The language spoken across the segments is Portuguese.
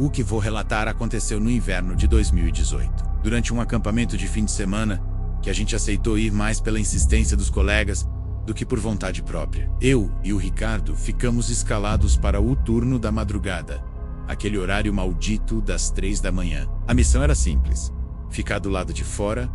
O que vou relatar aconteceu no inverno de 2018. Durante um acampamento de fim de semana, que a gente aceitou ir mais pela insistência dos colegas do que por vontade própria. Eu e o Ricardo ficamos escalados para o turno da madrugada, aquele horário maldito das 3 da manhã. A missão era simples: ficar do lado de fora,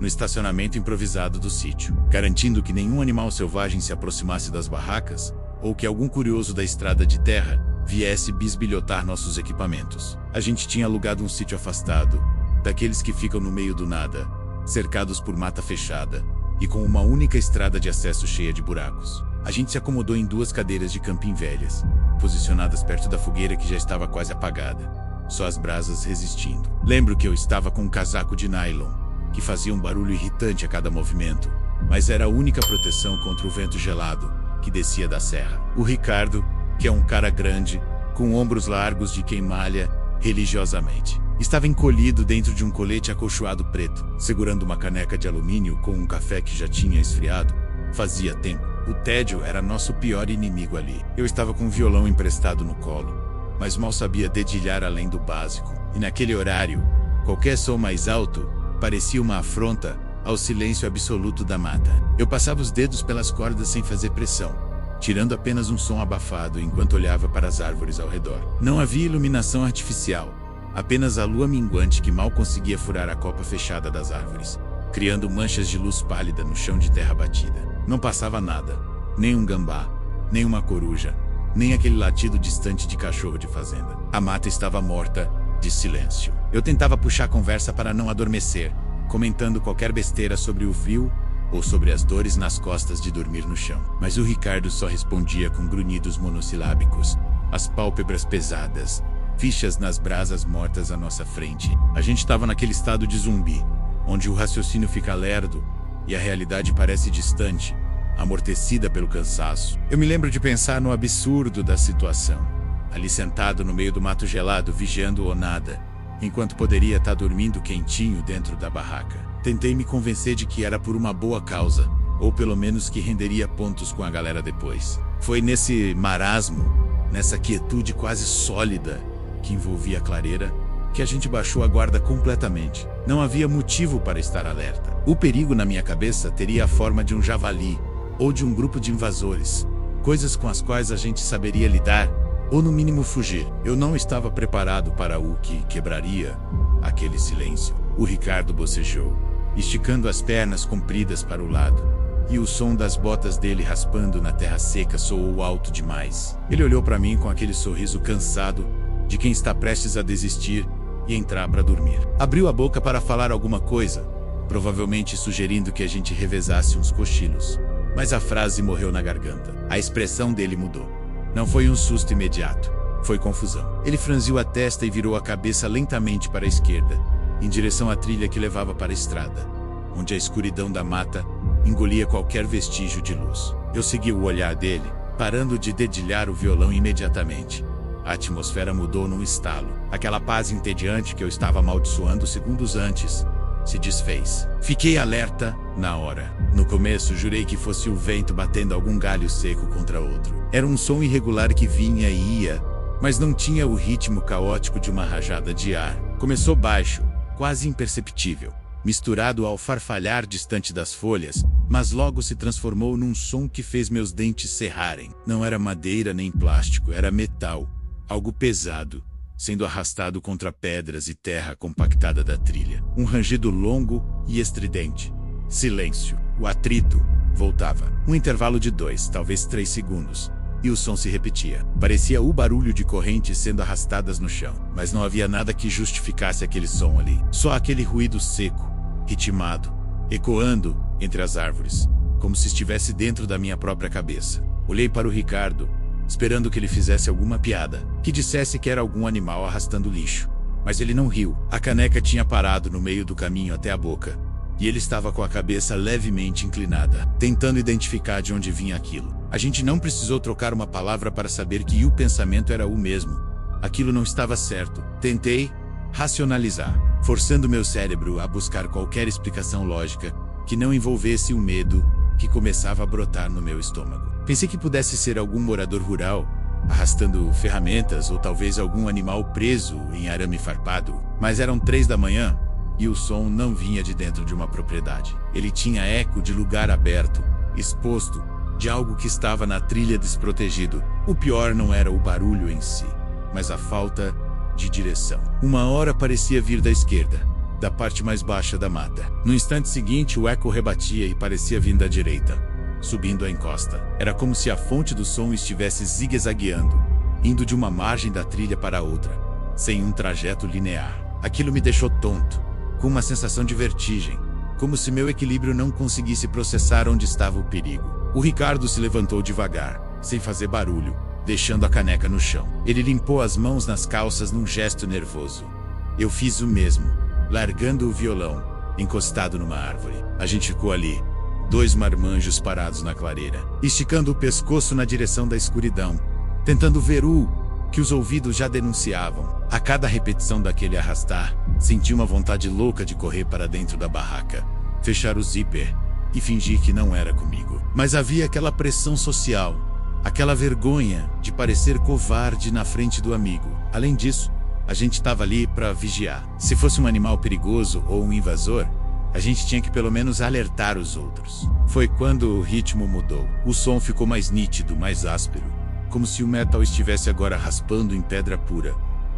no estacionamento improvisado do sítio, garantindo que nenhum animal selvagem se aproximasse das barracas ou que algum curioso da estrada de terra viesse bisbilhotar nossos equipamentos. A gente tinha alugado um sítio afastado, daqueles que ficam no meio do nada, cercados por mata fechada e com uma única estrada de acesso cheia de buracos. A gente se acomodou em 2 cadeiras de camping velhas, posicionadas perto da fogueira que já estava quase apagada, só as brasas resistindo. Lembro que eu estava com um casaco de nylon, que fazia um barulho irritante a cada movimento, mas era a única proteção contra o vento gelado que descia da serra. O Ricardo, que é um cara grande, com ombros largos de quem malha religiosamente, estava encolhido dentro de um colete acolchoado preto, segurando uma caneca de alumínio com um café que já tinha esfriado. Fazia tempo. O tédio era nosso pior inimigo ali. Eu estava com um violão emprestado no colo, mas mal sabia dedilhar além do básico. E naquele horário, qualquer som mais alto parecia uma afronta ao silêncio absoluto da mata. Eu passava os dedos pelas cordas sem fazer pressão, tirando apenas um som abafado enquanto olhava para as árvores ao redor. Não havia iluminação artificial, apenas a lua minguante que mal conseguia furar a copa fechada das árvores, criando manchas de luz pálida no chão de terra batida. Não passava nada, nem um gambá, nem uma coruja, nem aquele latido distante de cachorro de fazenda. A mata estava morta, de silêncio. Eu tentava puxar a conversa para não adormecer, comentando qualquer besteira sobre o frio ou sobre as dores nas costas de dormir no chão. Mas o Ricardo só respondia com grunhidos monossilábicos, as pálpebras pesadas, fichas nas brasas mortas à nossa frente. A gente estava naquele estado de zumbi, onde o raciocínio fica lerdo e a realidade parece distante, amortecida pelo cansaço. Eu me lembro de pensar no absurdo da situação, ali sentado no meio do mato gelado, vigiando o nada, enquanto poderia estar dormindo quentinho dentro da barraca. Tentei me convencer de que era por uma boa causa, ou pelo menos que renderia pontos com a galera depois. Foi nesse marasmo, nessa quietude quase sólida que envolvia a clareira, que a gente baixou a guarda completamente. Não havia motivo para estar alerta. O perigo na minha cabeça teria a forma de um javali, ou de um grupo de invasores, coisas com as quais a gente saberia lidar, ou no mínimo fugir. Eu não estava preparado para o que quebraria aquele silêncio. O Ricardo bocejou, esticando as pernas compridas para o lado, e o som das botas dele raspando na terra seca soou alto demais. Ele olhou para mim com aquele sorriso cansado de quem está prestes a desistir e entrar para dormir. Abriu a boca para falar alguma coisa, provavelmente sugerindo que a gente revezasse uns cochilos, mas a frase morreu na garganta. A expressão dele mudou. Não foi um susto imediato, foi confusão. Ele franziu a testa e virou a cabeça lentamente para a esquerda, em direção à trilha que levava para a estrada, onde a escuridão da mata engolia qualquer vestígio de luz. Eu segui o olhar dele, parando de dedilhar o violão imediatamente. A atmosfera mudou num estalo. Aquela paz entediante que eu estava amaldiçoando segundos antes se desfez. Fiquei alerta na hora. No começo, jurei que fosse o vento batendo algum galho seco contra outro. Era um som irregular que vinha e ia, mas não tinha o ritmo caótico de uma rajada de ar. Começou baixo, quase imperceptível, misturado ao farfalhar distante das folhas, mas logo se transformou num som que fez meus dentes cerrarem. Não era madeira nem plástico, era metal, algo pesado, sendo arrastado contra pedras e terra compactada da trilha. Um rangido longo e estridente. Silêncio. O atrito voltava. Um intervalo de 2, talvez 3 segundos. E o som se repetia. Parecia o barulho de correntes sendo arrastadas no chão. Mas não havia nada que justificasse aquele som ali. Só aquele ruído seco, ritmado, ecoando entre as árvores, como se estivesse dentro da minha própria cabeça. Olhei para o Ricardo, esperando que ele fizesse alguma piada, que dissesse que era algum animal arrastando lixo. Mas ele não riu. A caneca tinha parado no meio do caminho até a boca, e ele estava com a cabeça levemente inclinada, tentando identificar de onde vinha aquilo. A gente não precisou trocar uma palavra para saber que o pensamento era o mesmo. Aquilo não estava certo. Tentei racionalizar, forçando meu cérebro a buscar qualquer explicação lógica que não envolvesse o medo que começava a brotar no meu estômago. Pensei que pudesse ser algum morador rural, arrastando ferramentas ou talvez algum animal preso em arame farpado. Mas eram 3 da manhã e o som não vinha de dentro de uma propriedade. Ele tinha eco de lugar aberto, exposto, de algo que estava na trilha desprotegido. O pior não era o barulho em si, mas a falta de direção. Uma hora parecia vir da esquerda, da parte mais baixa da mata. No instante seguinte, o eco rebatia e parecia vir da direita, subindo a encosta. Era como se a fonte do som estivesse zigue-zagueando, indo de uma margem da trilha para outra, sem um trajeto linear. Aquilo me deixou tonto, com uma sensação de vertigem, como se meu equilíbrio não conseguisse processar onde estava o perigo. O Ricardo se levantou devagar, sem fazer barulho, deixando a caneca no chão. Ele limpou as mãos nas calças num gesto nervoso. Eu fiz o mesmo, largando o violão, encostado numa árvore. A gente ficou ali, 2 marmanjos parados na clareira, esticando o pescoço na direção da escuridão, tentando ver o que os ouvidos já denunciavam. A cada repetição daquele arrastar, senti uma vontade louca de correr para dentro da barraca, fechar o zíper e fingir que não era comigo. Mas havia aquela pressão social, aquela vergonha de parecer covarde na frente do amigo. Além disso, a gente estava ali para vigiar. Se fosse um animal perigoso ou um invasor, a gente tinha que pelo menos alertar os outros. Foi quando o ritmo mudou. O som ficou mais nítido, mais áspero, como se o metal estivesse agora raspando em pedra pura,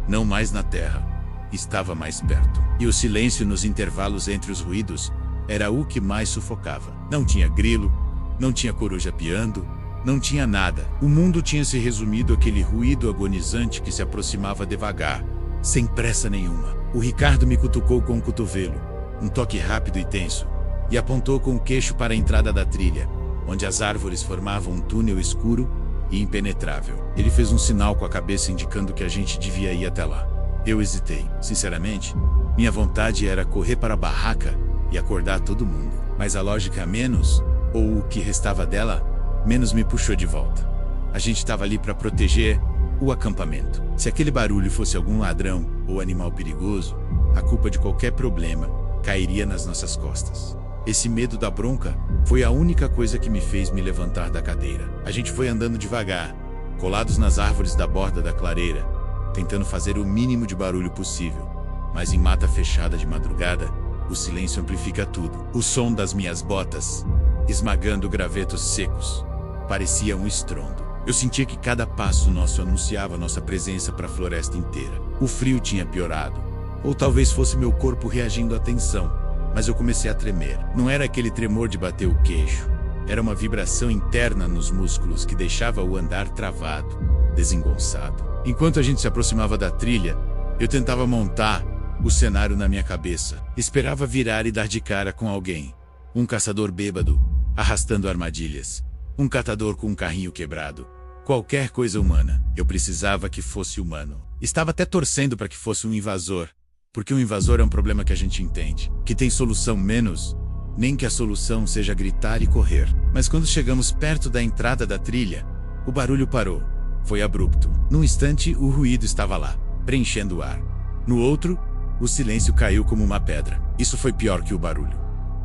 não mais na terra. Estava mais perto. E o silêncio nos intervalos entre os ruídos era o que mais sufocava. Não tinha grilo, não tinha coruja piando, não tinha nada. O mundo tinha se resumido àquele ruído agonizante que se aproximava devagar, sem pressa nenhuma. O Ricardo me cutucou com o cotovelo, um toque rápido e tenso, e apontou com o queixo para a entrada da trilha, onde as árvores formavam um túnel escuro e impenetrável. Ele fez um sinal com a cabeça indicando que a gente devia ir até lá. Eu hesitei. Sinceramente, minha vontade era correr para a barraca e acordar todo mundo. Mas a lógica menos, ou o que restava dela, menos me puxou de volta. A gente estava ali para proteger o acampamento. Se aquele barulho fosse algum ladrão ou animal perigoso, a culpa de qualquer problema cairia nas nossas costas. Esse medo da bronca foi a única coisa que me fez me levantar da cadeira. A gente foi andando devagar, colados nas árvores da borda da clareira, tentando fazer o mínimo de barulho possível. Mas em mata fechada de madrugada, o silêncio amplifica tudo. O som das minhas botas, esmagando gravetos secos, parecia um estrondo. Eu sentia que cada passo nosso anunciava nossa presença para a floresta inteira. O frio tinha piorado, ou talvez fosse meu corpo reagindo à tensão. Mas eu comecei a tremer. Não era aquele tremor de bater o queixo. Era uma vibração interna nos músculos que deixava o andar travado, desengonçado. Enquanto a gente se aproximava da trilha, eu tentava montar o cenário na minha cabeça. Esperava virar e dar de cara com alguém. Um caçador bêbado, arrastando armadilhas. Um catador com um carrinho quebrado. Qualquer coisa humana. Eu precisava que fosse humano. Estava até torcendo para que fosse um invasor. Porque um invasor é um problema que a gente entende, que tem solução menos, nem que a solução seja gritar e correr. Mas quando chegamos perto da entrada da trilha, o barulho parou. Foi abrupto. Num instante, o ruído estava lá, preenchendo o ar. No outro, o silêncio caiu como uma pedra. Isso foi pior que o barulho.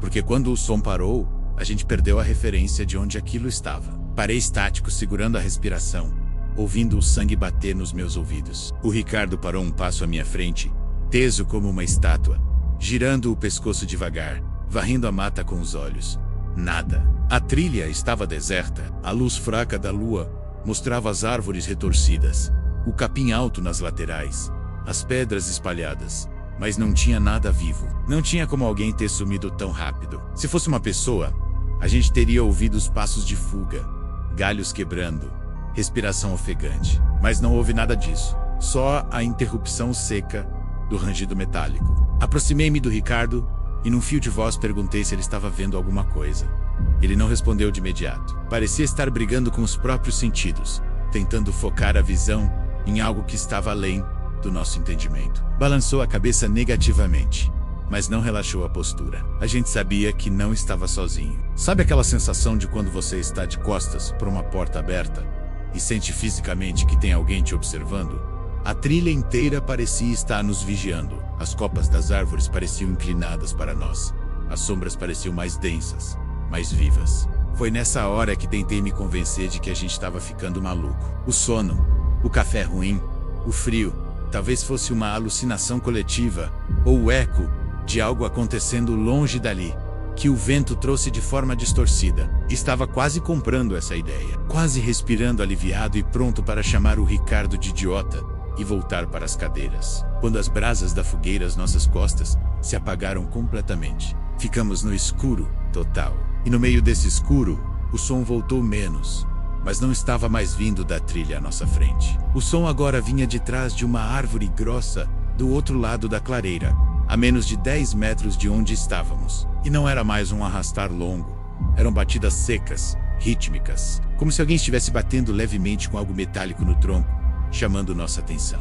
Porque quando o som parou, a gente perdeu a referência de onde aquilo estava. Parei estático, segurando a respiração, ouvindo o sangue bater nos meus ouvidos. O Ricardo parou um passo à minha frente, teso como uma estátua, girando o pescoço devagar, varrendo a mata com os olhos. Nada. A trilha estava deserta. A luz fraca da lua mostrava as árvores retorcidas, o capim alto nas laterais, as pedras espalhadas, mas não tinha nada vivo. Não tinha como alguém ter sumido tão rápido. Se fosse uma pessoa, a gente teria ouvido os passos de fuga, galhos quebrando, respiração ofegante. Mas não houve nada disso. Só a interrupção seca do rangido metálico. Aproximei-me do Ricardo e num fio de voz perguntei se ele estava vendo alguma coisa. Ele não respondeu de imediato. Parecia estar brigando com os próprios sentidos, tentando focar a visão em algo que estava além do nosso entendimento. Balançou a cabeça negativamente, mas não relaxou a postura. A gente sabia que não estava sozinho. Sabe aquela sensação de quando você está de costas para uma porta aberta e sente fisicamente que tem alguém te observando? A trilha inteira parecia estar nos vigiando. As copas das árvores pareciam inclinadas para nós. As sombras pareciam mais densas, mais vivas. Foi nessa hora que tentei me convencer de que a gente estava ficando maluco. O sono, o café ruim, o frio, talvez fosse uma alucinação coletiva, ou o eco de algo acontecendo longe dali, que o vento trouxe de forma distorcida. Estava quase comprando essa ideia, quase respirando aliviado e pronto para chamar o Ricardo de idiota e voltar para as cadeiras, quando as brasas da fogueira às nossas costas se apagaram completamente. Ficamos no escuro total. E no meio desse escuro, o som voltou menos, mas não estava mais vindo da trilha à nossa frente. O som agora vinha de trás de uma árvore grossa do outro lado da clareira, a menos de 10 metros de onde estávamos. E não era mais um arrastar longo. Eram batidas secas, rítmicas, como se alguém estivesse batendo levemente com algo metálico no tronco, chamando nossa atenção.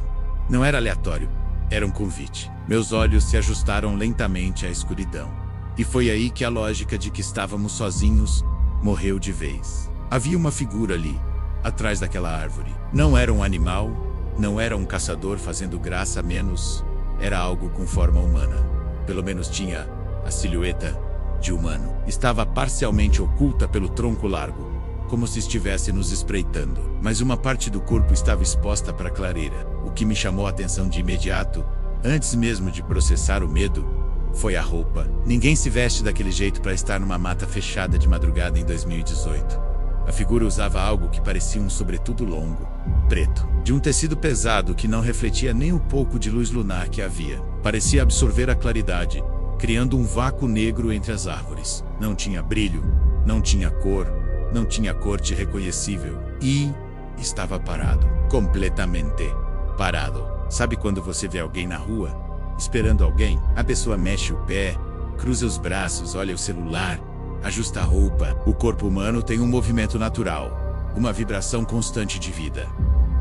Não era aleatório, era um convite. Meus olhos se ajustaram lentamente à escuridão. E foi aí que a lógica de que estávamos sozinhos morreu de vez. Havia uma figura ali, atrás daquela árvore. Não era um animal, não era um caçador fazendo graça, menos era algo com forma humana. Pelo menos tinha a silhueta de humano. Estava parcialmente oculta pelo tronco largo, como se estivesse nos espreitando. Mas uma parte do corpo estava exposta para a clareira. O que me chamou a atenção de imediato, antes mesmo de processar o medo, foi a roupa. Ninguém se veste daquele jeito para estar numa mata fechada de madrugada em 2018. A figura usava algo que parecia um sobretudo longo, preto, de um tecido pesado que não refletia nem o pouco de luz lunar que havia. Parecia absorver a claridade, criando um vácuo negro entre as árvores. Não tinha brilho, não tinha cor, não tinha corte reconhecível. E estava parado, completamente parado. Sabe quando você vê alguém na rua, esperando alguém? A pessoa mexe o pé, cruza os braços, olha o celular, ajusta a roupa. O corpo humano tem um movimento natural, uma vibração constante de vida.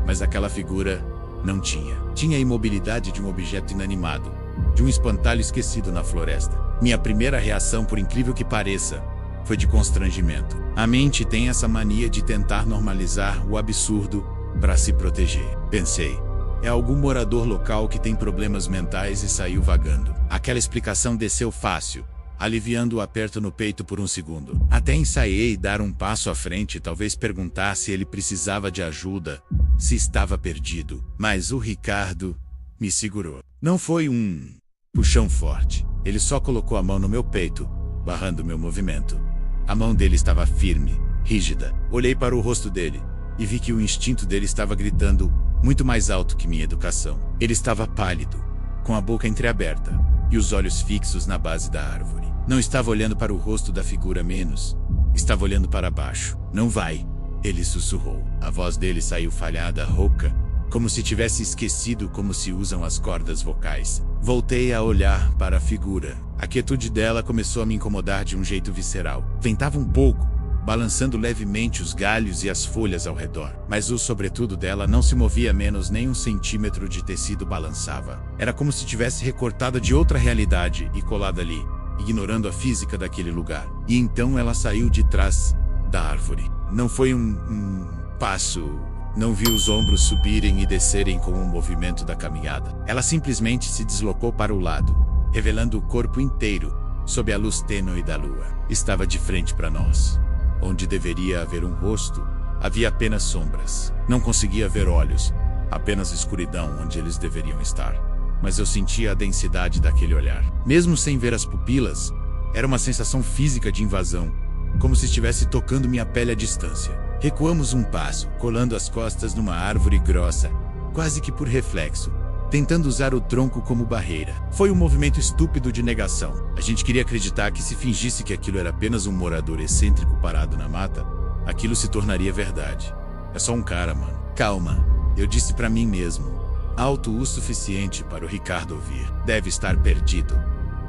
Mas aquela figura não tinha. Tinha a imobilidade de um objeto inanimado, de um espantalho esquecido na floresta. Minha primeira reação, por incrível que pareça, foi de constrangimento. A mente tem essa mania de tentar normalizar o absurdo para se proteger. Pensei, é algum morador local que tem problemas mentais e saiu vagando. Aquela explicação desceu fácil, aliviando o aperto no peito por um segundo. Até ensaiei dar um passo à frente, talvez perguntar se ele precisava de ajuda, se estava perdido. Mas o Ricardo me segurou. Não foi um puxão forte. Ele só colocou a mão no meu peito, barrando meu movimento. A mão dele estava firme, rígida. Olhei para o rosto dele e vi que o instinto dele estava gritando muito mais alto que minha educação. Ele estava pálido, com a boca entreaberta e os olhos fixos na base da árvore. Não estava olhando para o rosto da figura, menos. Estava olhando para baixo. Não vai, ele sussurrou. A voz dele saiu falhada, rouca, como se tivesse esquecido como se usam as cordas vocais. Voltei a olhar para a figura. A quietude dela começou a me incomodar de um jeito visceral. Ventava um pouco, balançando levemente os galhos e as folhas ao redor. Mas o sobretudo dela não se movia, menos nem um centímetro de tecido balançava. Era como se tivesse recortada de outra realidade e colada ali, ignorando a física daquele lugar. E então ela saiu de trás da árvore. Não foi um passo. Não vi os ombros subirem e descerem com o movimento da caminhada. Ela simplesmente se deslocou para o lado, revelando o corpo inteiro, sob a luz tênue da lua. Estava de frente para nós. Onde deveria haver um rosto, havia apenas sombras. Não conseguia ver olhos, apenas escuridão onde eles deveriam estar. Mas eu sentia a densidade daquele olhar. Mesmo sem ver as pupilas, era uma sensação física de invasão, como se estivesse tocando minha pele à distância. Recuamos um passo, colando as costas numa árvore grossa, quase que por reflexo, tentando usar o tronco como barreira. Foi um movimento estúpido de negação. A gente queria acreditar que se fingisse que aquilo era apenas um morador excêntrico parado na mata, aquilo se tornaria verdade. É só um cara, mano. Calma, eu disse pra mim mesmo, alto o suficiente para o Ricardo ouvir. Deve estar perdido,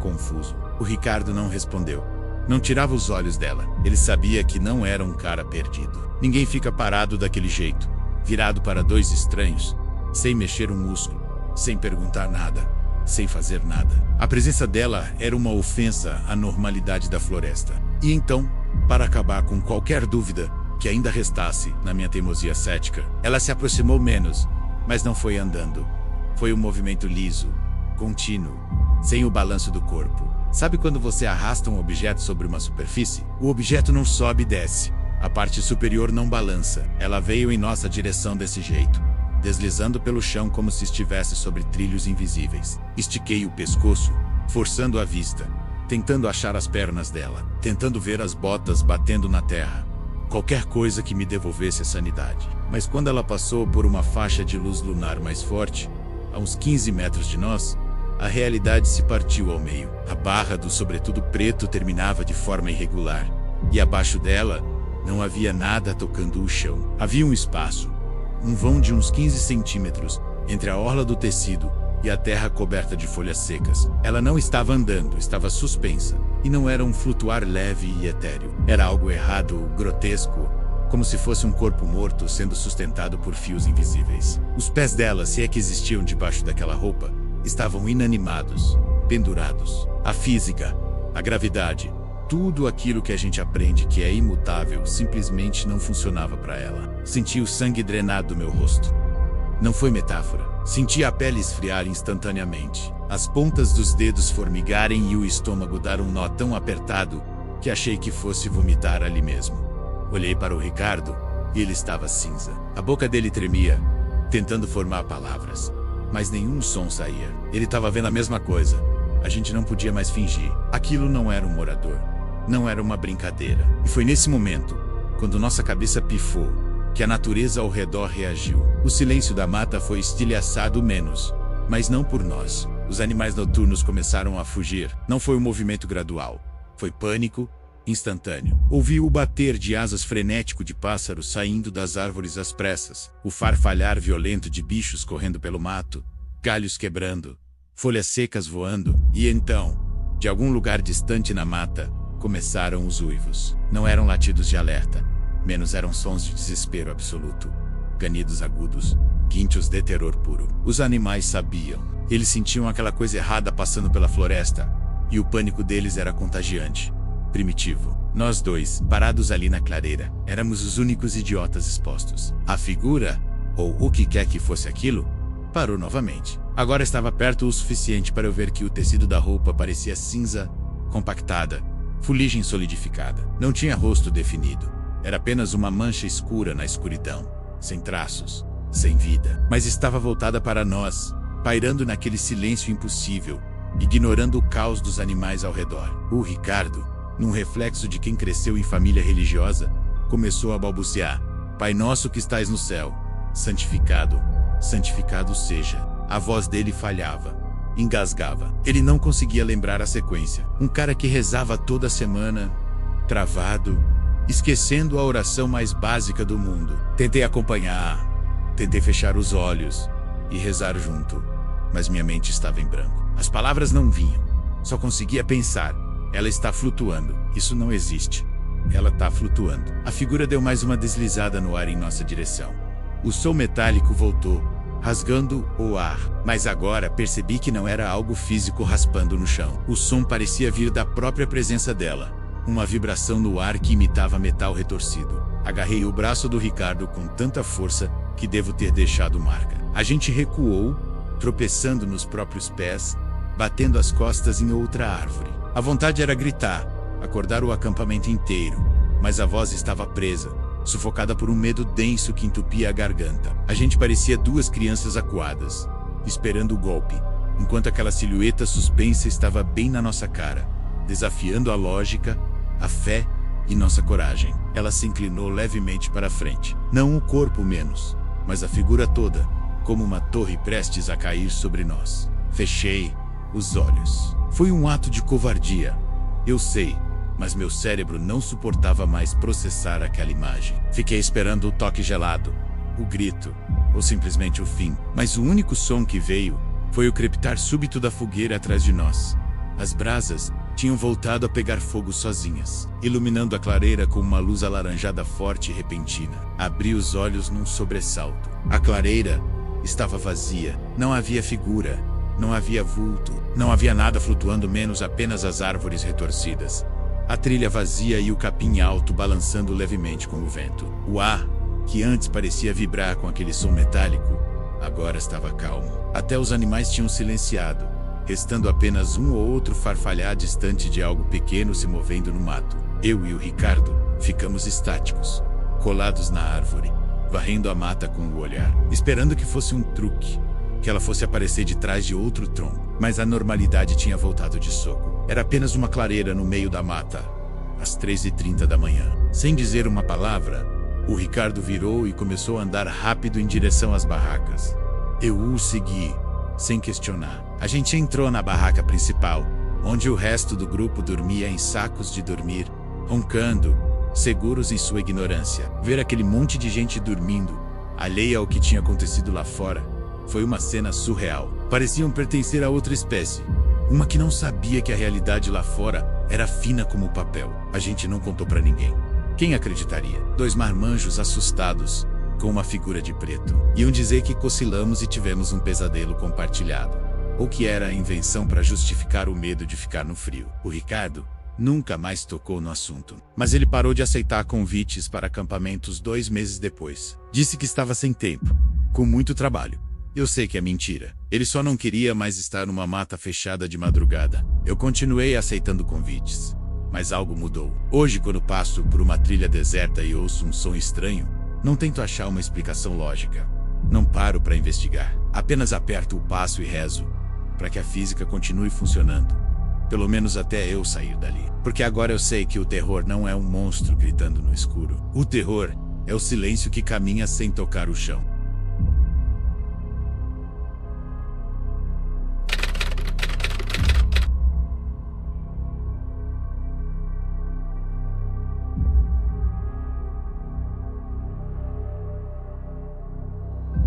confuso. O Ricardo não respondeu. Não tirava os olhos dela. Ele sabia que não era um cara perdido. Ninguém fica parado daquele jeito, virado para dois estranhos, sem mexer um músculo, sem perguntar nada, sem fazer nada. A presença dela era uma ofensa à normalidade da floresta. E então, para acabar com qualquer dúvida que ainda restasse na minha teimosia cética, ela se aproximou menos, mas não foi andando. Foi um movimento liso, contínuo, sem o balanço do corpo. Sabe quando você arrasta um objeto sobre uma superfície? O objeto não sobe e desce. A parte superior não balança. Ela veio em nossa direção desse jeito, deslizando pelo chão como se estivesse sobre trilhos invisíveis. Estiquei o pescoço, forçando a vista, tentando achar as pernas dela, tentando ver as botas batendo na terra. Qualquer coisa que me devolvesse a sanidade. Mas quando ela passou por uma faixa de luz lunar mais forte, a uns 15 metros de nós, a realidade se partiu ao meio. A barra do sobretudo preto terminava de forma irregular, e abaixo dela não havia nada tocando o chão. Havia um espaço, um vão de uns 15 centímetros, entre a orla do tecido e a terra coberta de folhas secas. Ela não estava andando, estava suspensa, e não era um flutuar leve e etéreo. Era algo errado, grotesco, como se fosse um corpo morto sendo sustentado por fios invisíveis. Os pés dela, se é que existiam debaixo daquela roupa, estavam inanimados, pendurados. A física, a gravidade, tudo aquilo que a gente aprende que é imutável, simplesmente não funcionava para ela. Senti o sangue drenar do meu rosto. Não foi metáfora. Senti a pele esfriar instantaneamente, as pontas dos dedos formigarem e o estômago dar um nó tão apertado que achei que fosse vomitar ali mesmo. Olhei para o Ricardo e ele estava cinza. A boca dele tremia, tentando formar palavras, mas nenhum som saía. Ele estava vendo a mesma coisa. A gente não podia mais fingir. Aquilo não era um morador. Não era uma brincadeira. E foi nesse momento, quando nossa cabeça pifou, que a natureza ao redor reagiu. O silêncio da mata foi estilhaçado menos, mas não por nós. Os animais noturnos começaram a fugir. Não foi um movimento gradual. Foi pânico, instantâneo. Ouvi o bater de asas frenético de pássaros saindo das árvores às pressas, o farfalhar violento de bichos correndo pelo mato, galhos quebrando, folhas secas voando, e então, de algum lugar distante na mata, começaram os uivos. Não eram latidos de alerta, menos eram sons de desespero absoluto, ganidos agudos, guinchos de terror puro. Os animais sabiam. Eles sentiam aquela coisa errada passando pela floresta, e o pânico deles era contagiante, primitivo. Nós dois, parados ali na clareira, éramos os únicos idiotas expostos. A figura, ou o que quer que fosse aquilo, parou novamente. Agora estava perto o suficiente para eu ver que o tecido da roupa parecia cinza, compactada, fuligem solidificada. Não tinha rosto definido. Era apenas uma mancha escura na escuridão, sem traços, sem vida. Mas estava voltada para nós, pairando naquele silêncio impossível, ignorando o caos dos animais ao redor. O Ricardo, num reflexo de quem cresceu em família religiosa, começou a balbuciar: Pai nosso que estais no céu, santificado, santificado seja. A voz dele falhava, engasgava. Ele não conseguia lembrar a sequência. Um cara que rezava toda semana, travado, esquecendo a oração mais básica do mundo. Tentei acompanhar, tentei fechar os olhos e rezar junto, mas minha mente estava em branco. As palavras não vinham, só conseguia pensar: ela está flutuando, isso não existe. Ela está flutuando. A figura deu mais uma deslizada no ar em nossa direção. O som metálico voltou, rasgando o ar, mas agora percebi que não era algo físico raspando no chão. O som parecia vir da própria presença dela. Uma vibração no ar que imitava metal retorcido. Agarrei o braço do Ricardo com tanta força que devo ter deixado marca. A gente recuou, tropeçando nos próprios pés, batendo as costas em outra árvore. A vontade era gritar, acordar o acampamento inteiro, mas a voz estava presa, sufocada por um medo denso que entupia a garganta. A gente parecia duas crianças acuadas, esperando o golpe, enquanto aquela silhueta suspensa estava bem na nossa cara, desafiando a lógica, a fé e nossa coragem. Ela se inclinou levemente para a frente. Não o corpo menos, mas a figura toda, como uma torre prestes a cair sobre nós. Fechei os olhos. Foi um ato de covardia, eu sei, mas meu cérebro não suportava mais processar aquela imagem. Fiquei esperando o toque gelado, o grito, ou simplesmente o fim. Mas o único som que veio foi o crepitar súbito da fogueira atrás de nós. As brasas tinham voltado a pegar fogo sozinhas, iluminando a clareira com uma luz alaranjada forte e repentina. Abri os olhos num sobressalto. A clareira estava vazia. Não havia figura, não havia vulto, não havia nada flutuando menos apenas as árvores retorcidas. A trilha vazia e o capim alto balançando levemente com o vento. O ar, que antes parecia vibrar com aquele som metálico, agora estava calmo. Até os animais tinham silenciado, restando apenas um ou outro farfalhar distante de algo pequeno se movendo no mato. Eu e o Ricardo ficamos estáticos, colados na árvore, varrendo a mata com o olhar, esperando que fosse um truque, que ela fosse aparecer de trás de outro tronco. Mas a normalidade tinha voltado de soco. Era apenas uma clareira no meio da mata, às 3h30 da manhã. Sem dizer uma palavra, o Ricardo virou e começou a andar rápido em direção às barracas. Eu o segui, sem questionar. A gente entrou na barraca principal, onde o resto do grupo dormia em sacos de dormir, roncando, seguros em sua ignorância. Ver aquele monte de gente dormindo, alheia ao que tinha acontecido lá fora, foi uma cena surreal. Pareciam pertencer a outra espécie, uma que não sabia que a realidade lá fora era fina como o papel. A gente não contou pra ninguém. Quem acreditaria? 2 marmanjos assustados, com uma figura de preto. Iam dizer que cochilamos e tivemos um pesadelo compartilhado. Ou que era a invenção para justificar o medo de ficar no frio. O Ricardo nunca mais tocou no assunto. Mas ele parou de aceitar convites para acampamentos 2 meses depois. Disse que estava sem tempo, com muito trabalho. Eu sei que é mentira. Ele só não queria mais estar numa mata fechada de madrugada. Eu continuei aceitando convites, mas algo mudou. Hoje, quando passo por uma trilha deserta e ouço um som estranho, não tento achar uma explicação lógica. Não paro para investigar. Apenas aperto o passo e rezo para que a física continue funcionando. Pelo menos até eu sair dali. Porque agora eu sei que o terror não é um monstro gritando no escuro. O terror é o silêncio que caminha sem tocar o chão.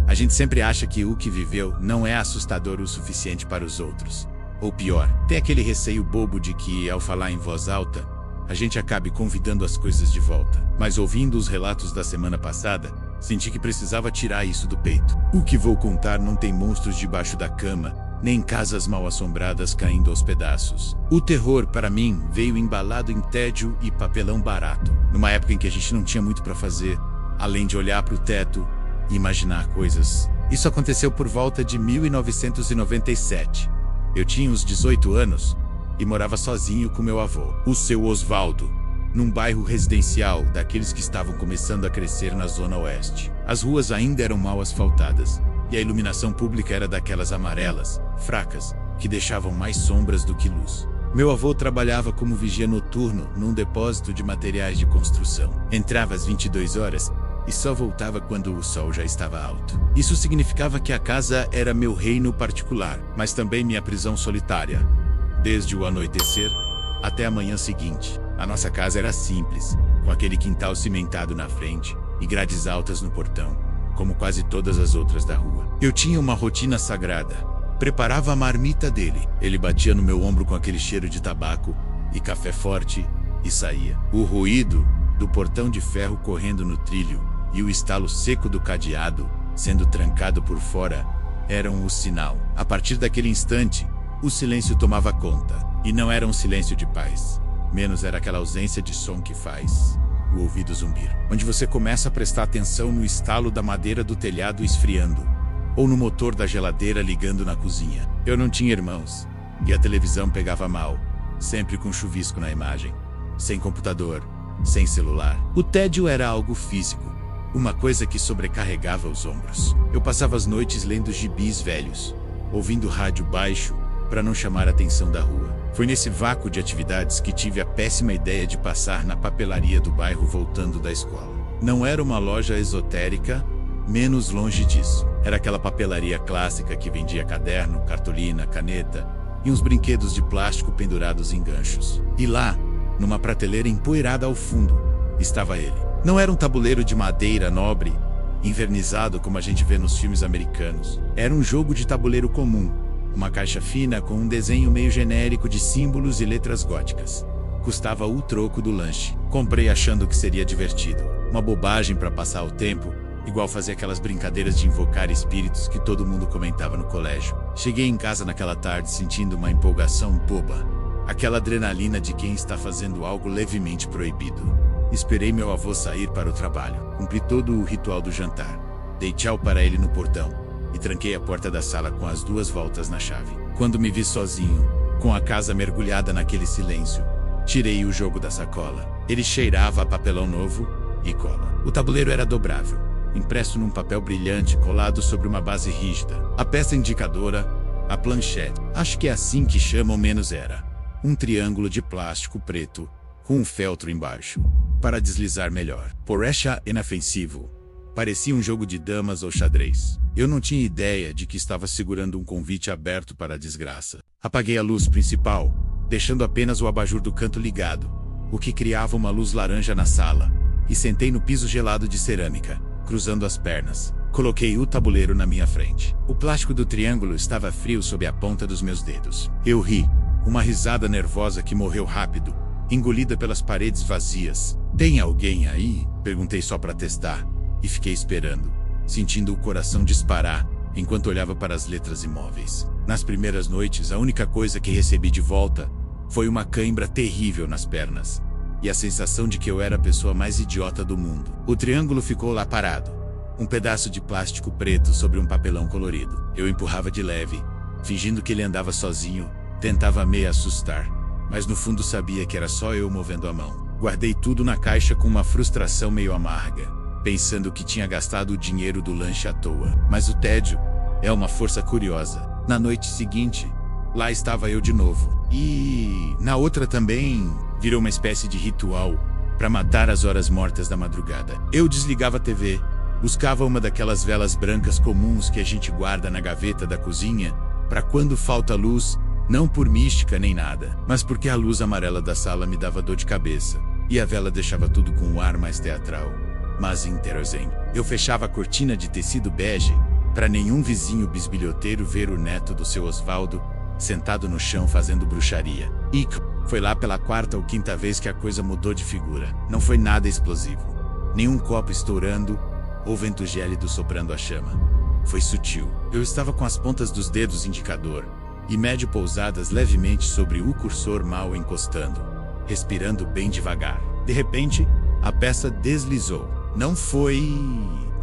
A gente sempre acha que o que viveu não é assustador o suficiente para os outros. Ou pior, tem aquele receio bobo de que, ao falar em voz alta, a gente acabe convidando as coisas de volta. Mas ouvindo os relatos da semana passada, senti que precisava tirar isso do peito. O que vou contar não tem monstros debaixo da cama, nem casas mal assombradas caindo aos pedaços. O terror, para mim, veio embalado em tédio e papelão barato. Numa época em que a gente não tinha muito para fazer, além de olhar para o teto e imaginar coisas. Isso aconteceu por volta de 1997. Eu tinha uns 18 anos e morava sozinho com meu avô, o seu Osvaldo, num bairro residencial daqueles que estavam começando a crescer na Zona Oeste. As ruas ainda eram mal asfaltadas e a iluminação pública era daquelas amarelas, fracas, que deixavam mais sombras do que luz. Meu avô trabalhava como vigia noturno num depósito de materiais de construção. Entrava às 22 horas e só voltava quando o sol já estava alto. Isso significava que a casa era meu reino particular, mas também minha prisão solitária. Desde o anoitecer até a manhã seguinte. A nossa casa era simples, com aquele quintal cimentado na frente e grades altas no portão, como quase todas as outras da rua. Eu tinha uma rotina sagrada. Preparava a marmita dele. Ele batia no meu ombro com aquele cheiro de tabaco e café forte e saía. O ruído do portão de ferro correndo no trilho e o estalo seco do cadeado, sendo trancado por fora, eram o sinal. A partir daquele instante, o silêncio tomava conta. E não era um silêncio de paz. Menos era aquela ausência de som que faz o ouvido zumbir. Onde você começa a prestar atenção no estalo da madeira do telhado esfriando, ou no motor da geladeira ligando na cozinha. Eu não tinha irmãos, e a televisão pegava mal, sempre com chuvisco na imagem. Sem computador, sem celular. O tédio era algo físico. Uma coisa que sobrecarregava os ombros. Eu passava as noites lendo gibis velhos, ouvindo rádio baixo, para não chamar a atenção da rua. Foi nesse vácuo de atividades que tive a péssima ideia de passar na papelaria do bairro voltando da escola. Não era uma loja esotérica, menos longe disso. Era aquela papelaria clássica que vendia caderno, cartolina, caneta e uns brinquedos de plástico pendurados em ganchos. E lá, numa prateleira empoeirada ao fundo, estava ele. Não era um tabuleiro de madeira nobre, invernizado como a gente vê nos filmes americanos. Era um jogo de tabuleiro comum, uma caixa fina com um desenho meio genérico de símbolos e letras góticas. Custava o troco do lanche. Comprei achando que seria divertido. Uma bobagem para passar o tempo, igual fazer aquelas brincadeiras de invocar espíritos que todo mundo comentava no colégio. Cheguei em casa naquela tarde sentindo uma empolgação boba. Aquela adrenalina de quem está fazendo algo levemente proibido. Esperei meu avô sair para o trabalho. Cumpri todo o ritual do jantar. Dei tchau para ele no portão e tranquei a porta da sala com as 2 voltas na chave. Quando me vi sozinho, com a casa mergulhada naquele silêncio, tirei o jogo da sacola. Ele cheirava a papelão novo e cola. O tabuleiro era dobrável, impresso num papel brilhante colado sobre uma base rígida. A peça indicadora, a planchete, acho que é assim que chamam, menos era um triângulo de plástico preto com um feltro embaixo, para deslizar melhor. Por achar inofensivo, parecia um jogo de damas ou xadrez. Eu não tinha ideia de que estava segurando um convite aberto para a desgraça. Apaguei a luz principal, deixando apenas o abajur do canto ligado, o que criava uma luz laranja na sala, e sentei no piso gelado de cerâmica, cruzando as pernas. Coloquei o tabuleiro na minha frente. O plástico do triângulo estava frio sob a ponta dos meus dedos. Eu ri, uma risada nervosa que morreu rápido, engolida pelas paredes vazias. Tem alguém aí? Perguntei só para testar, e fiquei esperando, sentindo o coração disparar enquanto olhava para as letras imóveis. Nas primeiras noites, a única coisa que recebi de volta foi uma cãibra terrível nas pernas e a sensação de que eu era a pessoa mais idiota do mundo. O triângulo ficou lá parado, um pedaço de plástico preto sobre um papelão colorido. Eu empurrava de leve, fingindo que ele andava sozinho, tentava me assustar, mas no fundo sabia que era só eu movendo a mão. Guardei tudo na caixa com uma frustração meio amarga, pensando que tinha gastado o dinheiro do lanche à toa. Mas o tédio é uma força curiosa. Na noite seguinte, lá estava eu de novo. E na outra também virou uma espécie de ritual para matar as horas mortas da madrugada. Eu desligava a TV, buscava uma daquelas velas brancas comuns que a gente guarda na gaveta da cozinha para quando falta luz, não por mística nem nada, mas porque a luz amarela da sala me dava dor de cabeça e a vela deixava tudo com um ar mais teatral, mas interessante. Eu fechava a cortina de tecido bege para nenhum vizinho bisbilhoteiro ver o neto do seu Osvaldo sentado no chão fazendo bruxaria. E foi lá pela quarta ou quinta vez que a coisa mudou de figura. Não foi nada explosivo, nenhum copo estourando ou vento gélido soprando a chama. Foi sutil. Eu estava com as pontas dos dedos indicador e médio pousadas levemente sobre o cursor, mal encostando, respirando bem devagar. De repente, a peça deslizou. Não foi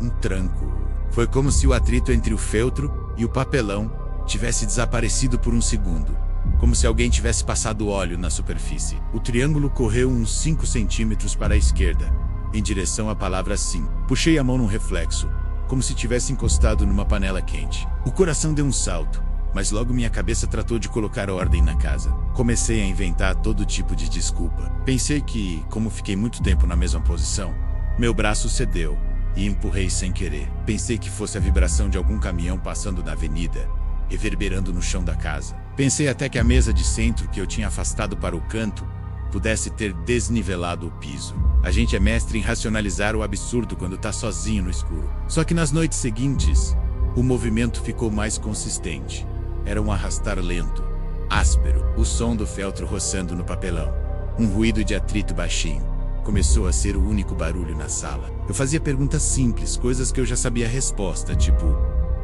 um tranco. Foi como se o atrito entre o feltro e o papelão tivesse desaparecido por um segundo, como se alguém tivesse passado óleo na superfície. O triângulo correu uns 5 centímetros para a esquerda, em direção à palavra sim. Puxei a mão num reflexo, como se tivesse encostado numa panela quente. O coração deu um salto, mas logo minha cabeça tratou de colocar ordem na casa. Comecei a inventar todo tipo de desculpa. Pensei que, como fiquei muito tempo na mesma posição, meu braço cedeu e empurrei sem querer. Pensei que fosse a vibração de algum caminhão passando na avenida, reverberando no chão da casa. Pensei até que a mesa de centro que eu tinha afastado para o canto pudesse ter desnivelado o piso. A gente é mestre em racionalizar o absurdo quando tá sozinho no escuro. Só que nas noites seguintes, o movimento ficou mais consistente. Era um arrastar lento, áspero, o som do feltro roçando no papelão. Um ruído de atrito baixinho. Começou a ser o único barulho na sala. Eu fazia perguntas simples, coisas que eu já sabia a resposta, tipo: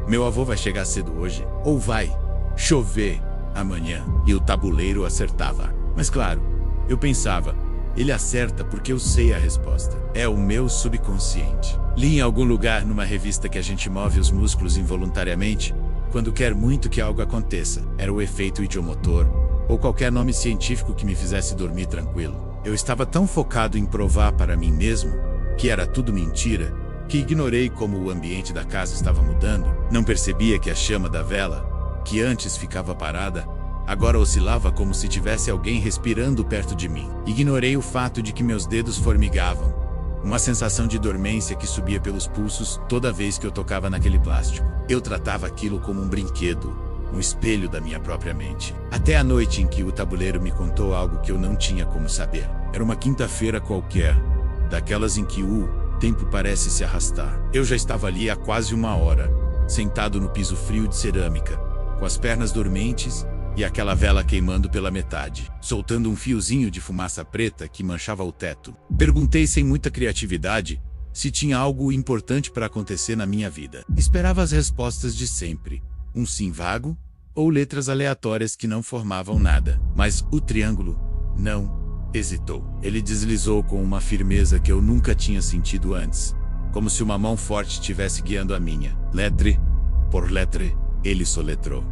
meu avô vai chegar cedo hoje? Ou vai chover amanhã? E o tabuleiro acertava. Mas claro, eu pensava, ele acerta porque eu sei a resposta. É o meu subconsciente. Li em algum lugar numa revista que a gente move os músculos involuntariamente quando quer muito que algo aconteça. Era o efeito idiomotor, ou qualquer nome científico que me fizesse dormir tranquilo. Eu estava tão focado em provar para mim mesmo que era tudo mentira, que ignorei como o ambiente da casa estava mudando. Não percebia que a chama da vela, que antes ficava parada, agora oscilava como se tivesse alguém respirando perto de mim. Ignorei o fato de que meus dedos formigavam, uma sensação de dormência que subia pelos pulsos toda vez que eu tocava naquele plástico. Eu tratava aquilo como um brinquedo, um espelho da minha própria mente. Até a noite em que o tabuleiro me contou algo que eu não tinha como saber. Era uma quinta-feira qualquer, daquelas em que o tempo parece se arrastar. Eu já estava ali há quase 1 hora, sentado no piso frio de cerâmica, com as pernas dormentes e aquela vela queimando pela metade, soltando um fiozinho de fumaça preta que manchava o teto. Perguntei sem muita criatividade se tinha algo importante para acontecer na minha vida. Esperava as respostas de sempre, um sim vago ou letras aleatórias que não formavam nada. Mas o triângulo não hesitou. Ele deslizou com uma firmeza que eu nunca tinha sentido antes, como se uma mão forte estivesse guiando a minha. Letre por letre, ele soletrou.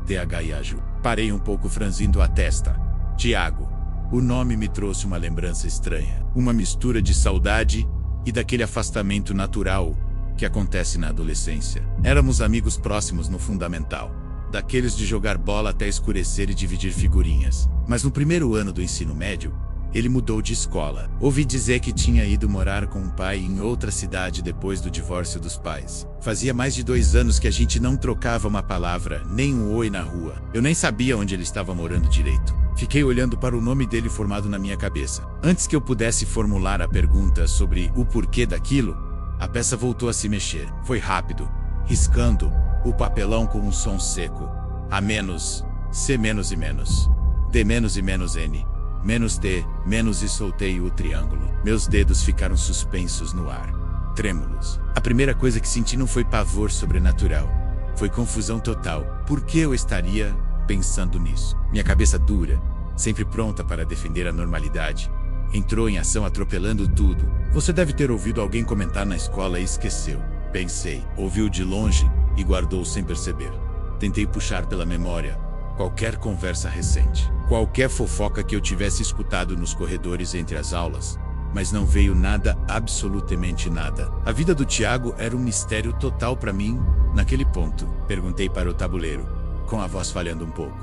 THIAJU. Parei um pouco franzindo a testa. Tiago. O nome me trouxe uma lembrança estranha. Uma mistura de saudade e daquele afastamento natural que acontece na adolescência. Éramos amigos próximos no fundamental. Daqueles de jogar bola até escurecer e dividir figurinhas. Mas no primeiro ano do ensino médio, ele mudou de escola. Ouvi dizer que tinha ido morar com um pai em outra cidade depois do divórcio dos pais. Fazia mais de 2 anos que a gente não trocava uma palavra, nem um oi na rua. Eu nem sabia onde ele estava morando direito. Fiquei olhando para o nome dele formado na minha cabeça. Antes que eu pudesse formular a pergunta sobre o porquê daquilo, a peça voltou a se mexer. Foi rápido, riscando o papelão com um som seco. A menos, C menos e menos. D menos e menos N. Menos T, menos e soltei o triângulo. Meus dedos ficaram suspensos no ar, trêmulos. A primeira coisa que senti não foi pavor sobrenatural. Foi confusão total. Por que eu estaria pensando nisso? Minha cabeça dura, sempre pronta para defender a normalidade, entrou em ação atropelando tudo. Você deve ter ouvido alguém comentar na escola e esqueceu. Pensei. Ouviu de longe e guardou sem perceber. Tentei puxar pela memória qualquer conversa recente, qualquer fofoca que eu tivesse escutado nos corredores entre as aulas, mas não veio nada, absolutamente nada. A vida do Tiago era um mistério total para mim, naquele ponto. Perguntei para o tabuleiro, com a voz falhando um pouco.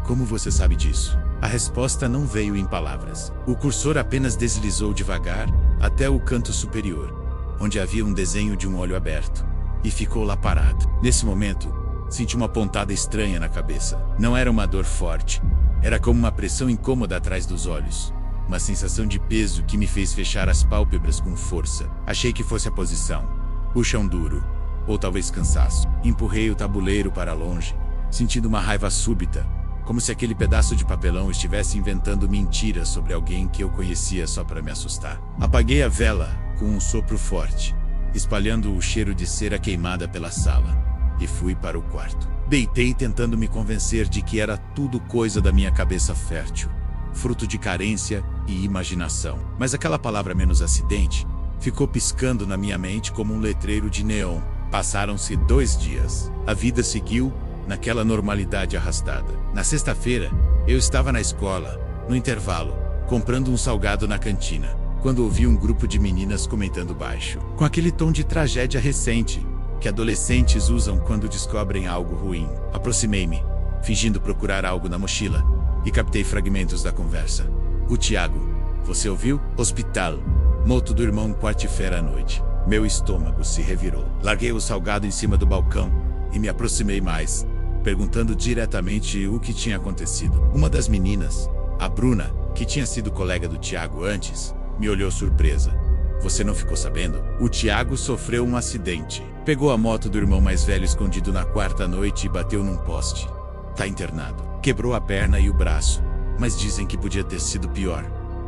Como você sabe disso? A resposta não veio em palavras. O cursor apenas deslizou devagar até o canto superior, onde havia um desenho de um olho aberto, e ficou lá parado. Nesse momento, senti uma pontada estranha na cabeça. Não era uma dor forte. Era como uma pressão incômoda atrás dos olhos. Uma sensação de peso que me fez fechar as pálpebras com força. Achei que fosse a posição. O chão duro. Ou talvez cansaço. Empurrei o tabuleiro para longe, sentindo uma raiva súbita. Como se aquele pedaço de papelão estivesse inventando mentiras sobre alguém que eu conhecia só para me assustar. Apaguei a vela com um sopro forte, espalhando o cheiro de cera queimada pela sala. E fui para o quarto. Deitei tentando me convencer de que era tudo coisa da minha cabeça fértil, fruto de carência e imaginação. Mas aquela palavra menos acidente ficou piscando na minha mente como um letreiro de neon. Passaram-se 2 dias. A vida seguiu naquela normalidade arrastada. Na sexta-feira, eu estava na escola, no intervalo, comprando um salgado na cantina, quando ouvi um grupo de meninas comentando baixo, com aquele tom de tragédia recente que adolescentes usam quando descobrem algo ruim. Aproximei-me, fingindo procurar algo na mochila, e captei fragmentos da conversa. O Tiago, você ouviu? Hospital. Moto do irmão quarta-feira à noite. Meu estômago se revirou. Larguei o salgado em cima do balcão e me aproximei mais, perguntando diretamente o que tinha acontecido. Uma das meninas, a Bruna, que tinha sido colega do Tiago antes, me olhou surpresa. Você não ficou sabendo? O Tiago sofreu um acidente. Pegou a moto do irmão mais velho escondido na quarta noite e bateu num poste. Tá internado. Quebrou a perna e o braço, mas dizem que podia ter sido pior.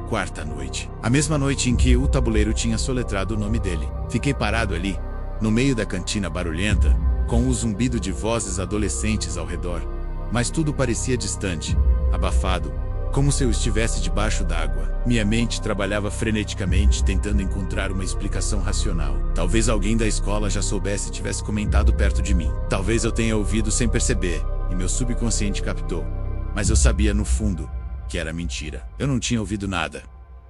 Quarta noite. A mesma noite em que o tabuleiro tinha soletrado o nome dele. Fiquei parado ali, no meio da cantina barulhenta, com o zumbido de vozes adolescentes ao redor. Mas tudo parecia distante, abafado, como se eu estivesse debaixo d'água. Minha mente trabalhava freneticamente, tentando encontrar uma explicação racional. Talvez alguém da escola já soubesse e tivesse comentado perto de mim. Talvez eu tenha ouvido sem perceber, e meu subconsciente captou. Mas eu sabia no fundo que era mentira. Eu não tinha ouvido nada.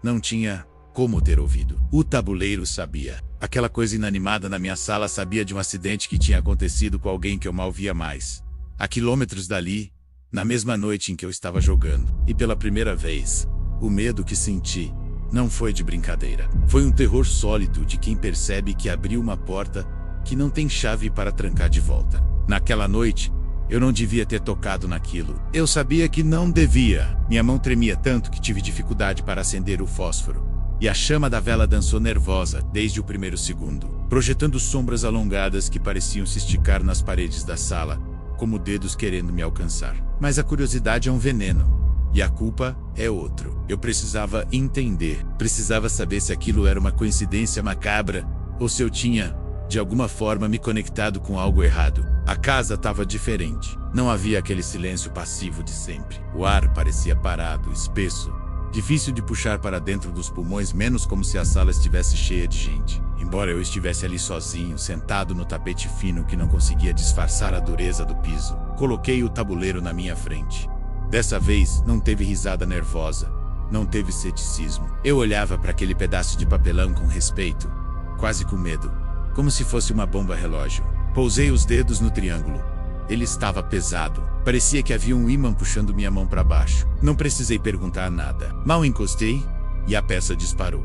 Não tinha como ter ouvido. O tabuleiro sabia. Aquela coisa inanimada na minha sala sabia de um acidente que tinha acontecido com alguém que eu mal via mais. A quilômetros dali, na mesma noite em que eu estava jogando. E pela primeira vez, o medo que senti não foi de brincadeira. Foi um terror sólido de quem percebe que abriu uma porta que não tem chave para trancar de volta. Naquela noite, eu não devia ter tocado naquilo. Eu sabia que não devia. Minha mão tremia tanto que tive dificuldade para acender o fósforo. E a chama da vela dançou nervosa desde o primeiro segundo, projetando sombras alongadas que pareciam se esticar nas paredes da sala, como dedos querendo me alcançar. Mas a curiosidade é um veneno, e a culpa é outro. Eu precisava entender, precisava saber se aquilo era uma coincidência macabra, ou se eu tinha, de alguma forma, me conectado com algo errado. A casa estava diferente. Não havia aquele silêncio passivo de sempre. O ar parecia parado, espesso, difícil de puxar para dentro dos pulmões, menos como se a sala estivesse cheia de gente. embora eu estivesse ali sozinho, sentado no tapete fino que não conseguia disfarçar a dureza do piso. Coloquei o tabuleiro na minha frente. Dessa vez, não teve risada nervosa, não teve ceticismo. Eu olhava para aquele pedaço de papelão com respeito, quase com medo, como se fosse uma bomba relógio. Pousei os dedos no triângulo. Ele estava pesado. Parecia que havia um ímã puxando minha mão para baixo. Não precisei perguntar nada. Mal encostei e a peça disparou.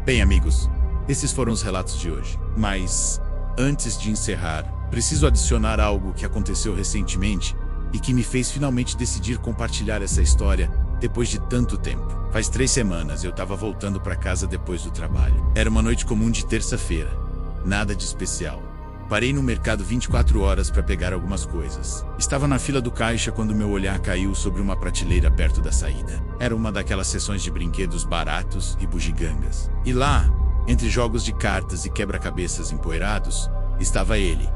Bem, amigos, esses foram os relatos de hoje. Mas, antes de encerrar, preciso adicionar algo que aconteceu recentemente e que me fez finalmente decidir compartilhar essa história depois de tanto tempo. Faz 3 semanas eu estava voltando para casa depois do trabalho. Era uma noite comum de terça-feira. Nada de especial. Parei no mercado 24 horas para pegar algumas coisas. Estava na fila do caixa quando meu olhar caiu sobre uma prateleira perto da saída. Era uma daquelas seções de brinquedos baratos e bugigangas. E lá, entre jogos de cartas e quebra-cabeças empoeirados, estava ele.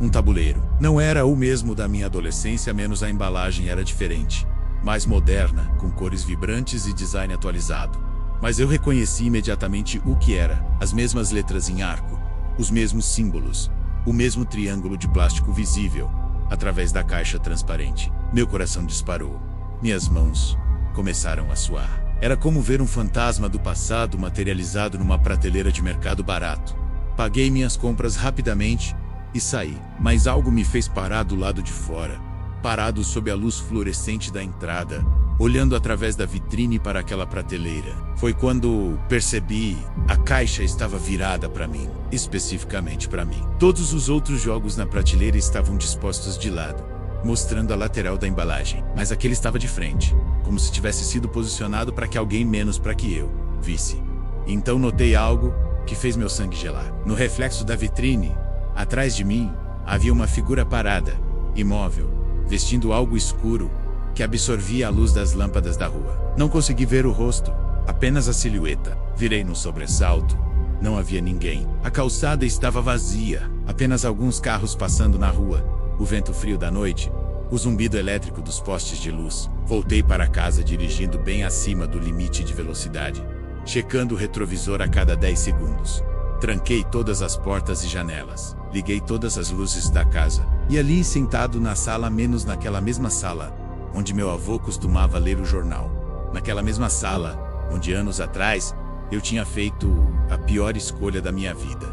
Um tabuleiro. Não era o mesmo da minha adolescência, menos a embalagem era diferente. Mais moderna, com cores vibrantes e design atualizado. Mas eu reconheci imediatamente o que era. As mesmas letras em arco, os mesmos símbolos, o mesmo triângulo de plástico visível, através da caixa transparente. Meu coração disparou. Minhas mãos começaram a suar. Era como ver um fantasma do passado materializado numa prateleira de mercado barato. Paguei minhas compras rapidamente e saí. Mas algo me fez parar do lado de fora. Parado sob a luz fluorescente da entrada, olhando através da vitrine para aquela prateleira. Foi quando percebi a caixa estava virada para mim, especificamente para mim. Todos os outros jogos na prateleira estavam dispostos de lado, mostrando a lateral da embalagem, mas aquele estava de frente, como se tivesse sido posicionado para que alguém menos para que eu visse. Então notei algo que fez meu sangue gelar. No reflexo da vitrine, atrás de mim, havia uma figura parada, imóvel, vestindo algo escuro que absorvia a luz das lâmpadas da rua. Não consegui ver o rosto, apenas a silhueta. Virei num sobressalto. Não havia ninguém. A calçada estava vazia, apenas alguns carros passando na rua, o vento frio da noite, o zumbido elétrico dos postes de luz. Voltei para casa dirigindo bem acima do limite de velocidade, checando o retrovisor a cada 10 segundos. Tranquei todas as portas e janelas. Liguei todas as luzes da casa. E ali, sentado na sala, menos naquela mesma sala onde meu avô costumava ler o jornal. Naquela mesma sala onde anos atrás eu tinha feito a pior escolha da minha vida.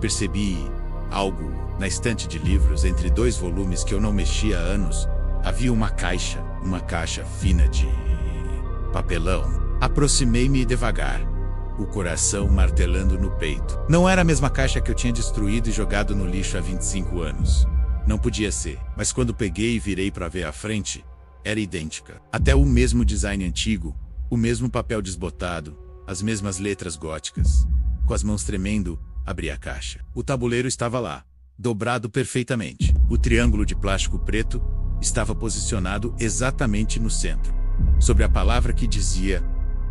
Percebi algo na estante de livros entre 2 volumes que eu não mexia há anos. Havia uma caixa fina de papelão. Aproximei-me devagar, o coração martelando no peito. Não era a mesma caixa que eu tinha destruído e jogado no lixo há 25 anos. Não podia ser, mas quando peguei e virei para ver a frente, era idêntica. Até o mesmo design antigo, o mesmo papel desbotado, as mesmas letras góticas. Com as mãos tremendo, abri a caixa. O tabuleiro estava lá, dobrado perfeitamente. O triângulo de plástico preto estava posicionado exatamente no centro, sobre a palavra que dizia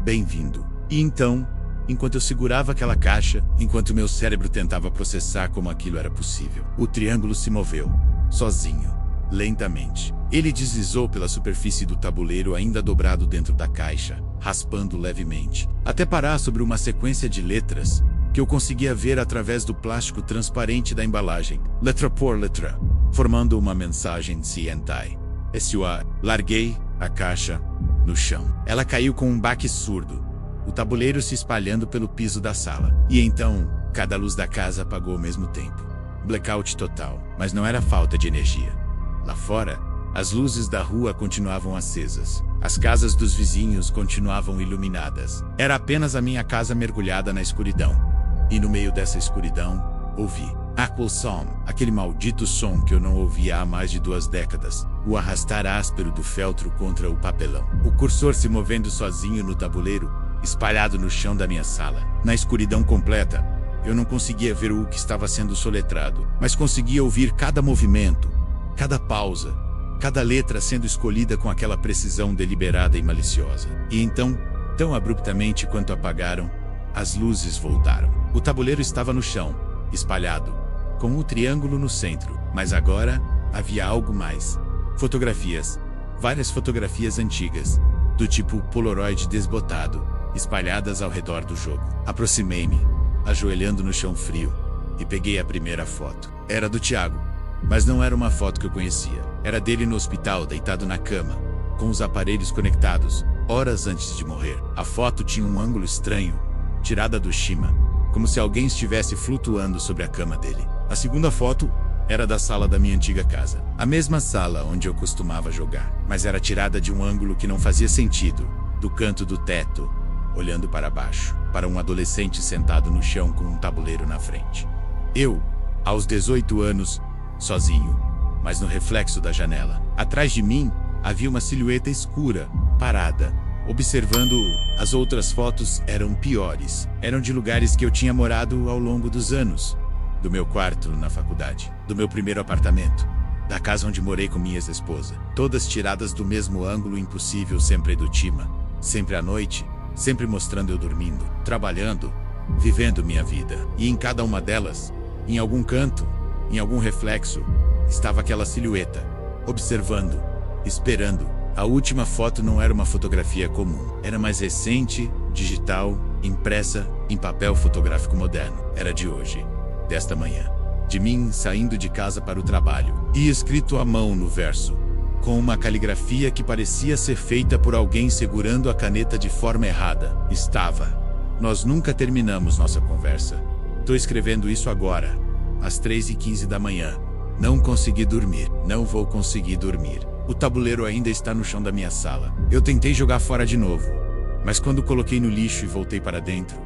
"Bem-vindo". E então, enquanto eu segurava aquela caixa, enquanto meu cérebro tentava processar como aquilo era possível, o triângulo se moveu, sozinho, lentamente. Ele deslizou pela superfície do tabuleiro ainda dobrado dentro da caixa, raspando levemente, até parar sobre uma sequência de letras que eu conseguia ver através do plástico transparente da embalagem, letra por letra, formando uma mensagem Cientai. S.U.A. Larguei a caixa no chão. Ela caiu com um baque surdo, o tabuleiro se espalhando pelo piso da sala. E então, cada luz da casa apagou ao mesmo tempo. Blackout total, mas não era falta de energia. Lá fora, as luzes da rua continuavam acesas. As casas dos vizinhos continuavam iluminadas. Era apenas a minha casa mergulhada na escuridão. E no meio dessa escuridão, ouvi Aquel Psalm, aquele maldito som que eu não ouvia há mais de 2 décadas. O arrastar áspero do feltro contra o papelão. O cursor se movendo sozinho no tabuleiro, espalhado no chão da minha sala. Na escuridão completa, eu não conseguia ver o que estava sendo soletrado, mas conseguia ouvir cada movimento, cada pausa, cada letra sendo escolhida com aquela precisão deliberada e maliciosa. E então, tão abruptamente quanto apagaram, as luzes voltaram. O tabuleiro estava no chão, espalhado, com o triângulo no centro, mas agora havia algo mais. Fotografias, várias fotografias antigas, do tipo Polaroid desbotado, espalhadas ao redor do jogo. Aproximei-me, ajoelhando no chão frio, e peguei a primeira foto. Era do Thiago, mas não era uma foto que eu conhecia. Era dele no hospital, deitado na cama, com os aparelhos conectados, horas antes de morrer. A foto tinha um ângulo estranho, tirada do Shima, como se alguém estivesse flutuando sobre a cama dele. A segunda foto era da sala da minha antiga casa. A mesma sala onde eu costumava jogar, mas era tirada de um ângulo que não fazia sentido, do canto do teto, olhando para baixo, para um adolescente sentado no chão com um tabuleiro na frente. Eu, aos 18 anos, sozinho, mas no reflexo da janela. Atrás de mim, havia uma silhueta escura, parada, observando. As outras fotos eram piores. Eram de lugares que eu tinha morado ao longo dos anos. Do meu quarto na faculdade, do meu primeiro apartamento, da casa onde morei com minha ex-esposa. Todas tiradas do mesmo ângulo impossível, sempre do Tima. Sempre à noite, sempre mostrando eu dormindo, trabalhando, vivendo minha vida. E em cada uma delas, em algum canto, em algum reflexo, estava aquela silhueta, observando, esperando. A última foto não era uma fotografia comum. Era mais recente, digital, impressa, em papel fotográfico moderno. Era de hoje, desta manhã. De mim saindo de casa para o trabalho. E escrito à mão no verso, com uma caligrafia que parecia ser feita por alguém segurando a caneta de forma errada. Estava: nós nunca terminamos nossa conversa. Tô escrevendo isso agora, às 3h15 da manhã. Não consegui dormir. Não vou conseguir dormir. O tabuleiro ainda está no chão da minha sala. Eu tentei jogar fora de novo, mas quando coloquei no lixo e voltei para dentro,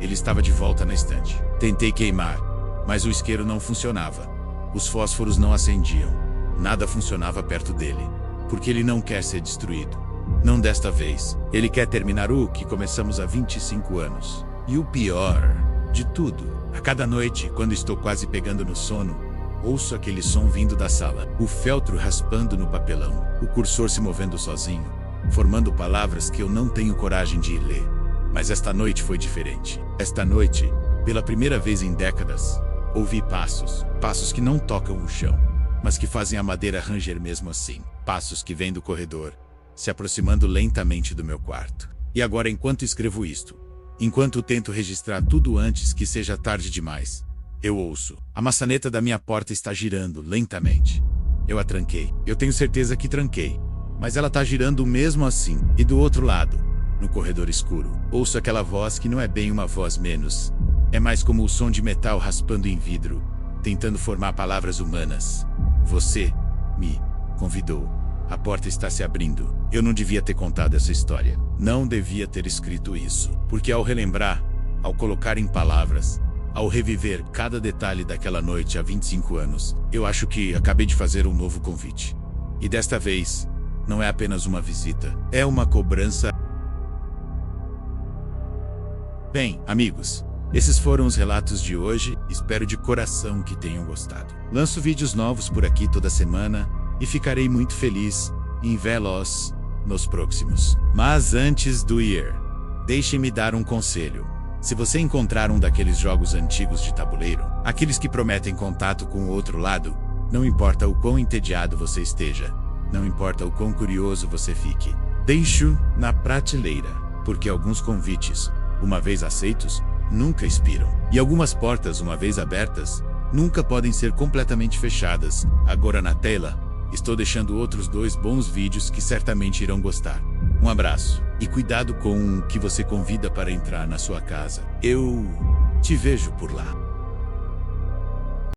ele estava de volta na estante. Tentei queimar, mas o isqueiro não funcionava. Os fósforos não acendiam. Nada funcionava perto dele, porque ele não quer ser destruído. Não desta vez. Ele quer terminar o que começamos há 25 anos. E o pior de tudo, a cada noite, quando estou quase pegando no sono, ouço aquele som vindo da sala. O feltro raspando no papelão. O cursor se movendo sozinho, formando palavras que eu não tenho coragem de ler. Mas esta noite foi diferente. Esta noite, pela primeira vez em décadas, ouvi passos. Passos que não tocam o chão, mas que fazem a madeira ranger mesmo assim. Passos que vêm do corredor, se aproximando lentamente do meu quarto. E agora, enquanto escrevo isto, enquanto tento registrar tudo antes que seja tarde demais, eu ouço. A maçaneta da minha porta está girando lentamente. Eu a tranquei. Eu tenho certeza que tranquei, mas ela está girando mesmo assim. E do outro lado, no corredor escuro, ouço aquela voz que não é bem uma voz menos. É mais como o som de metal raspando em vidro, tentando formar palavras humanas. Você me convidou. A porta está se abrindo. Eu não devia ter contado essa história. Não devia ter escrito isso. Porque ao relembrar, ao colocar em palavras, ao reviver cada detalhe daquela noite há 25 anos, eu acho que acabei de fazer um novo convite. E desta vez, não é apenas uma visita, é uma cobrança. Bem, amigos, esses foram os relatos de hoje. Espero de coração que tenham gostado. Lanço vídeos novos por aqui toda semana e ficarei muito feliz em vê-los nos próximos. Mas antes do ir, deixe-me dar um conselho. Se você encontrar um daqueles jogos antigos de tabuleiro, aqueles que prometem contato com o outro lado, não importa o quão entediado você esteja, não importa o quão curioso você fique, deixe-o na prateleira, porque alguns convites, uma vez aceitos, nunca expiram. E algumas portas, uma vez abertas, nunca podem ser completamente fechadas. Agora na tela, estou deixando outros 2 bons vídeos que certamente irão gostar. Um abraço e cuidado com o que você convida para entrar na sua casa. Eu te vejo por lá.